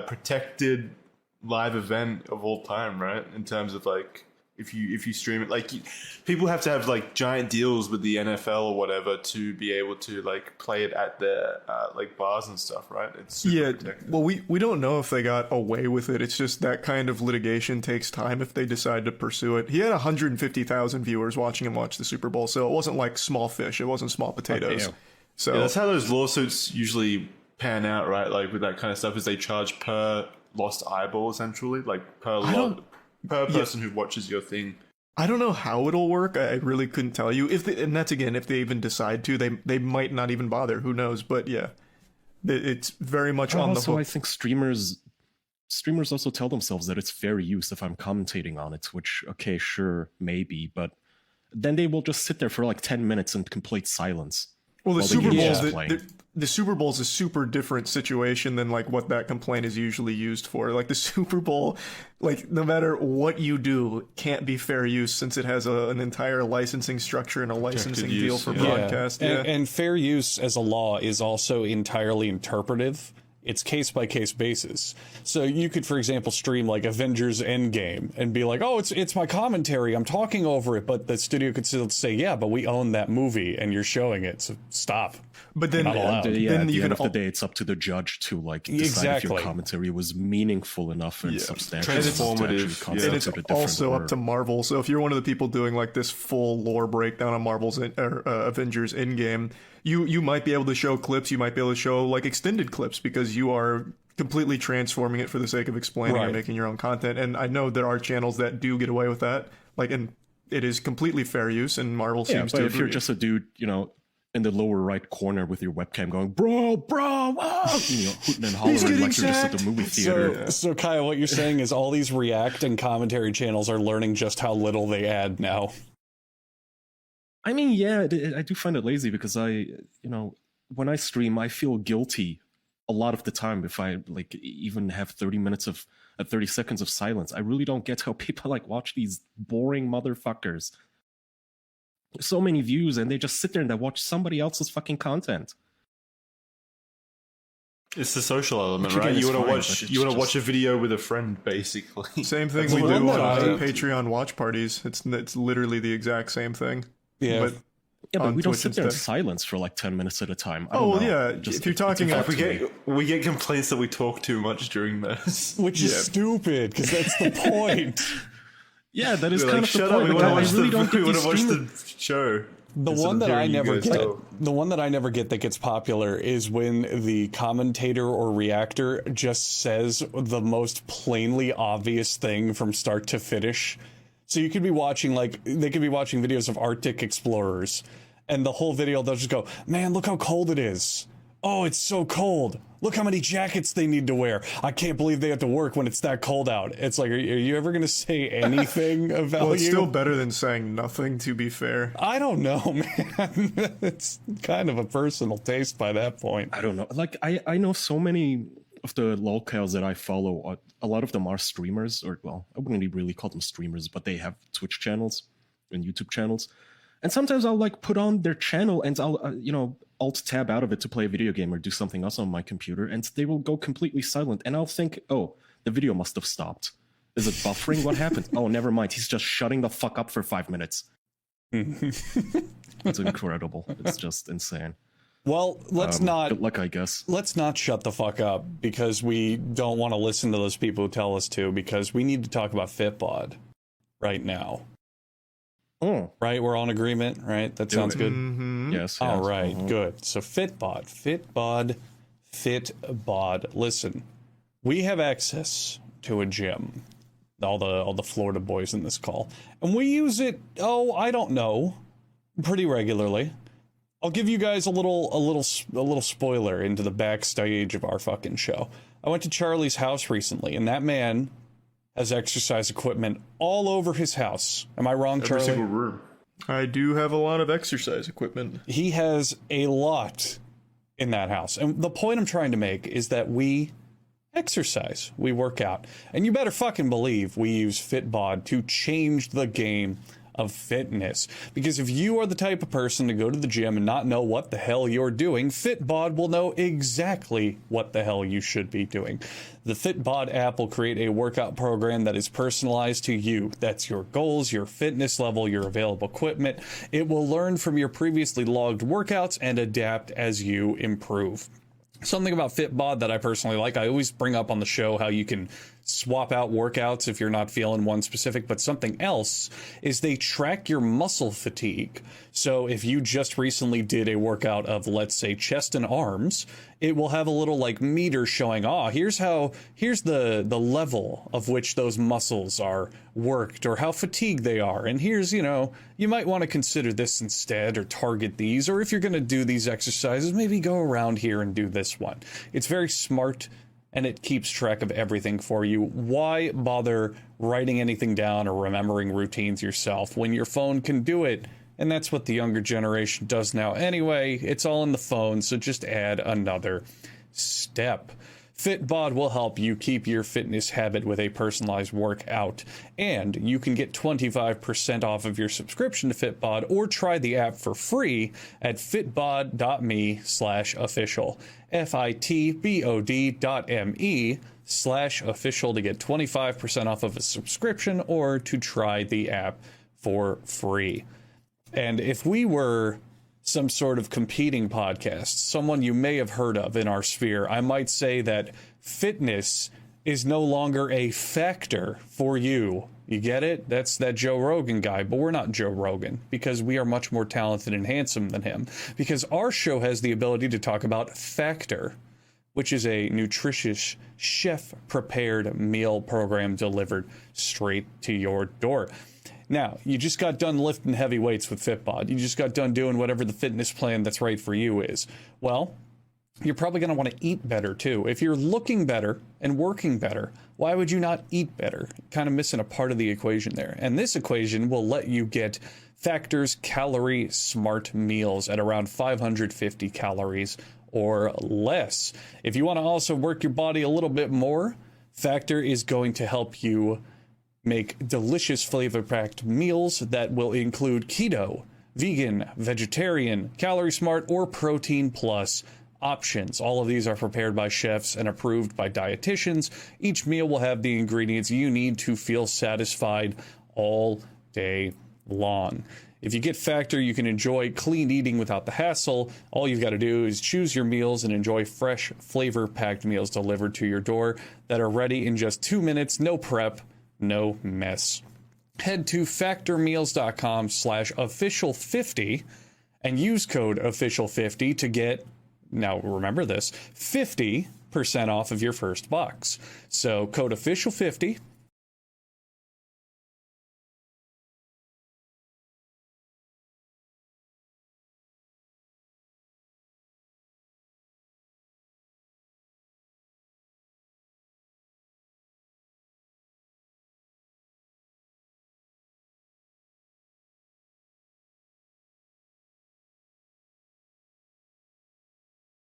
protected live event of all time, right? In terms of like, if you stream it, like people have to have like giant deals with the NFL or whatever to be able to like play it at their like bars and stuff, right? It's super protected. Well, we don't know if they got away with it. It's just that kind of litigation takes time if they decide to pursue it. He had 150,000 viewers watching him watch the Super Bowl, so it wasn't like small fish. It wasn't small potatoes. So yeah, that's how those lawsuits usually pan out, right? Like with that kind of stuff, is they charge per lost eyeball, essentially, like per person who watches your thing. I don't know how it'll work. I really couldn't tell you. And that's again, if they even decide to, they might not even bother. Who knows? But yeah, it's very much on the hook. Also, I think streamers also tell themselves that it's fair use if I'm commentating on it, which, okay, sure, maybe, but then they will just sit there for like 10 minutes in complete silence. Well, the Super Bowl is a super different situation than like what that complaint is usually used for. Like the Super Bowl, like no matter what you do, can't be fair use since it has an entire licensing structure and a licensing deal for broadcast. Yeah. And fair use as a law is also entirely interpretive. It's case-by-case basis. So you could, for example, stream like Avengers Endgame and be like, oh, it's my commentary, I'm talking over it, but the studio could still say, yeah, but we own that movie and you're showing it, so stop. But then, at the end of the day, it's up to the judge to like decide if your commentary was meaningful enough and substantial, transformative, and it's also up to Marvel. So if you're one of the people doing like this full lore breakdown on Marvel's Avengers Endgame, you might be able to show clips, you might be able to show like extended clips because you are completely transforming it for the sake of explaining and making your own content. And I know there are channels that do get away with that, like, and it is completely fair use, and Marvel seems to. But if you're just a dude, in the lower right corner with your webcam going, bro, hooting and hollering like you're just at the movie theater. So Kyle, what you're saying is all these React and commentary channels are learning just how little they add now. I mean, yeah, I do find it lazy because when I stream, I feel guilty a lot of the time if I like even have 30 seconds of silence. I really don't get how people like watch these boring motherfuckers. So many views, and they just sit there and they watch somebody else's fucking content. It's the social element, right? You want to watch a video with a friend, basically. Same thing we do on Patreon watch parties. It's literally the exact same thing. Yeah. But we don't sit there in silence for like 10 minutes at a time. If you're talking, we get complaints that we talk too much during this, which is stupid because that's the point. Yeah, that is kind of the point. We want to watch the show. The one that I never get that gets popular is when the commentator or reactor just says the most plainly obvious thing from start to finish. So you could be watching they could be watching videos of Arctic explorers, and the whole video they'll just go, "Man, look how cold it is. Oh, it's so cold. Look how many jackets they need to wear. I can't believe they have to work when it's that cold out." It's like, are you ever going to say anything of value? Well, it's still better than saying nothing, to be fair. I don't know, man. It's kind of a personal taste by that point. I don't know. Like, I know so many of the lolcows that I follow. A lot of them are streamers, or, well, I wouldn't really call them streamers, but they have Twitch channels and YouTube channels. And sometimes I'll like put on their channel and I'll, alt tab out of it to play a video game or do something else on my computer, and they will go completely silent. And I'll think, oh, the video must have stopped. Is it buffering? What happened? Oh, never mind. He's just shutting the fuck up for 5 minutes. It's incredible. It's just insane. Well, let's not. Good luck, I guess. Let's not shut the fuck up because we don't want to listen to those people who tell us to, because we need to talk about fitbod right now. Oh, right. We're on agreement, right? That sounds good. Mm-hmm. Yes. All right. Good. So fitbod. Listen, we have access to a gym. All the Florida boys in this call, and we use it. Oh, I don't know, pretty regularly. I'll give you guys a little spoiler into the backstage of our fucking show. I went to Charlie's house recently, and that man has exercise equipment all over his house. Am I wrong, Charlie? Every single room. I do have a lot of exercise equipment. He has a lot in that house. And the point I'm trying to make is that we exercise, we work out. And you better fucking believe we use fitbod to change the game of fitness. Because if you are the type of person to go to the gym and not know what the hell you're doing, fitbod will know exactly what the hell you should be doing. The fitbod app will create a workout program that is personalized to you. That's your goals, your fitness level, your available equipment. It will learn from your previously logged workouts and adapt as you improve. Something about Fitbod that I personally like, I always bring up on the show how you can swap out workouts if you're not feeling one specific, but something else is they track your muscle fatigue. So if you just recently did a workout of, let's say, chest and arms, it will have a little like meter showing, here's the level of which those muscles are worked or how fatigued they are. And here's, you might want to consider this instead or target these, or if you're going to do these exercises, maybe go around here and do this one. It's very smart and it keeps track of everything for you. Why bother writing anything down or remembering routines yourself when your phone can do it? And that's what the younger generation does now anyway. It's all in the phone, so just add another step. Fitbod will help you keep your fitness habit with a personalized workout, and you can get 25% off of your subscription to Fitbod or try the app for free at fitbod.me/official. fitbod.me/official to get 25% off of a subscription or to try the app for free. And if we were some sort of competing podcast, someone you may have heard of in our sphere, I might say that fitness is no longer a factor for you. You get it? That's that Joe Rogan guy, but we're not Joe Rogan because we are much more talented and handsome than him. Because our show has the ability to talk about Factor, which is a nutritious, chef-prepared meal program delivered straight to your door. Now, you just got done lifting heavy weights with Fitbod. You just got done doing whatever the fitness plan that's right for you is. Well, you're probably going to want to eat better too. If you're looking better and working better, why would you not eat better? Kind of missing a part of the equation there. And this equation will let you get Factor's Calorie Smart Meals at around 550 calories or less. If you want to also work your body a little bit more, Factor is going to help you make delicious flavor-packed meals that will include keto, vegan, vegetarian, calorie smart, or protein plus options. All of these are prepared by chefs and approved by dietitians. Each meal will have the ingredients you need to feel satisfied all day long. If you get Factor, you can enjoy clean eating without the hassle. All you've got to do is choose your meals and enjoy fresh, flavor-packed meals delivered to your door that are ready in just 2 minutes, no prep, no mess. Head to factormeals.com/official50 and use code official50 to get, now remember this, 50% off of your first box. So code official50